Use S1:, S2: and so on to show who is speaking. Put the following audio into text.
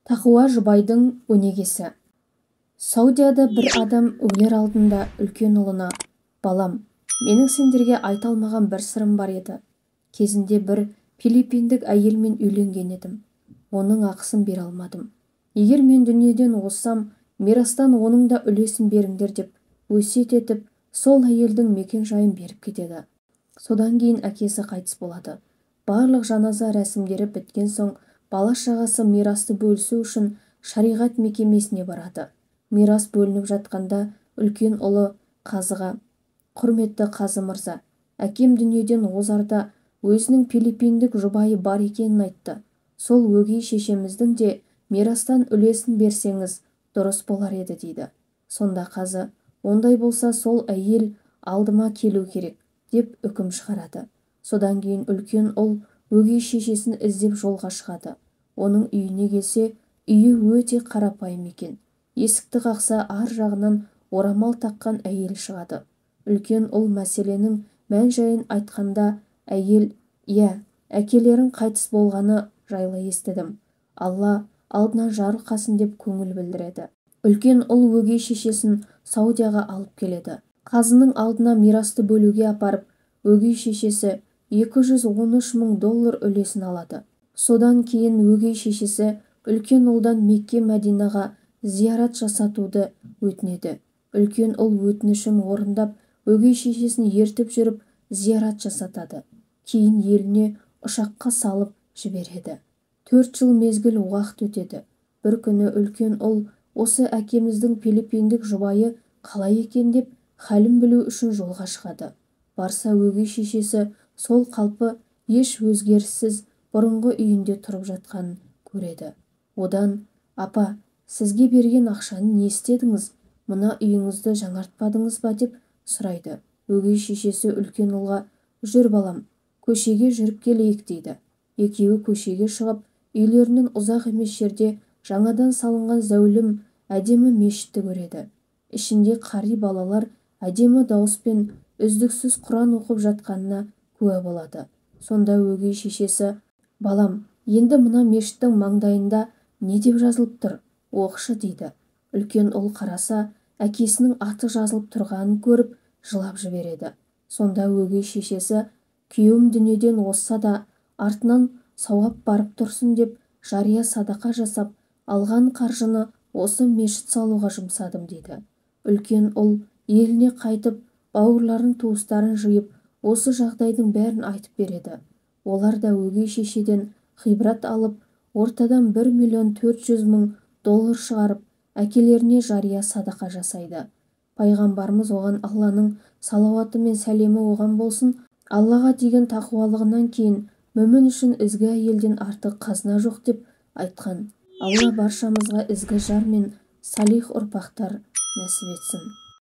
S1: Тақуа жұбайдың өнегесі. Саудияда бір адам өлер алдында үлкен ұлына: балам, менің сендерге айта алмаған бір сырым бар еді. Кезінде бір филиппиндік әйелмен үйленген едім. Оның ақысын бере алмадым. Егер мен дүниеден озсам, мирастан оның да үлесін беріңдер деп өсиет етіп, сол әйелдің мекен жайын беріп кетеді. Содан кейін әкесі қайтыс болады. Барлық жаназа рәсімдері біткен соң, бала-шағасы мирасты бөлісу үшін шариғат мекемесіне барады. Мирас бөлініп жатқанда үлкен ұлы қазыға: құрметті қазы мырза, әкем дүниеден озарда өзінің филиппиндік жұбайы бар екенін айтты. Сол өгей шешеміздің де мирастан үлесін берсеңіз дұрыс болар еді дейді. Сонда қазы: ондай болса сол әйел алдыма келу керек деп үкім шығарады. Содан кейін үлкен ұл өгей шешесін іздеп жолға шығады. Оның үйіне келсе, үйі өте қарапайым екен. Есікті қақса, ар жағынан орамал таққан әйел шығады. Үлкен ұл мәселенің мән-жайын айтқанда, әйел: иә, әкелерің қайтыс болғаны жайлы естідім. Алла алдынан жарылқасын деп көңіл білдіреді. Үлкен ұл өгей шешесін Саудияға алып келеді. Қазының алдына мирасты бөлуге апарып, өгей шешесі $213 мың үлесін алады. Содан кейін өгей шешесі үлкен ұлдан Мекке Мәдинаға зиярат жасатуды өтінеді. Үлкен ұл өтінішін орындап, өгей шешесін ертіп жүріп зиярат жасатады. Кейін еліне ұшаққа салып жібереді. 4 жыл мезгіл уақыт өтеді. Бір күні үлкен ұл осы әкеміздің филиппиндік жұбайы қалай екен деп хәлін білу үшін жолға шығады. Барса, өгей шешесі сол қалпы еш өзгеріссіз бұрынғы үйінде тұрып жатқанын көреді. Одан: апа, сізге берген ақшаны не істедіңіз? Мына үйіңізді жаңартпадыңыз ба деп сұрайды. Өгей шешесі үлкен ұлға: жүр балам, көшеге жүріп келейік дейді. Екеуі көшеге шығып, үйлерінен ұзақ емес жерде жаңадан салынған зәулім әдемі мешітті көреді. Ішінде қари балалар әдемі дауыспен үздіксіз Құран оқып жатқанына куә болады. Сонда өгей шешесі: балам, енді мына мешіттің маңдайында не деп жазылып тұр? Оқышы дейді. Үлкен ұл қараса, әкесінің аты жазылып тұрғанын көріп жылап жібереді. Сонда өгей шешесі: күйеуім дүниеден озса да артынан сауап барып тұрсын деп жария садақа жасап, алған қаржыны осы мешіт салуға жұмсадым дейді. Үлкен ұл еліне қайтып, бауырларын туыстарын жиып, осы жағдайдың бәрін айтып береді. Олар да өгей шешеден ғибрат алып, ортадан $1,400,000 шығарып, әкелеріне жария садақа жасайды. Пайғамбарымыз оған Алланың салауаты мен сәлемі оған болсын, Аллаға деген тақуалығынан кейін мүмін үшін ізгі әйелден артық қазына жоқ деп айтқан. Алла баршамызға ізгі жар мен салих ұрпақтар нәсіп етсін.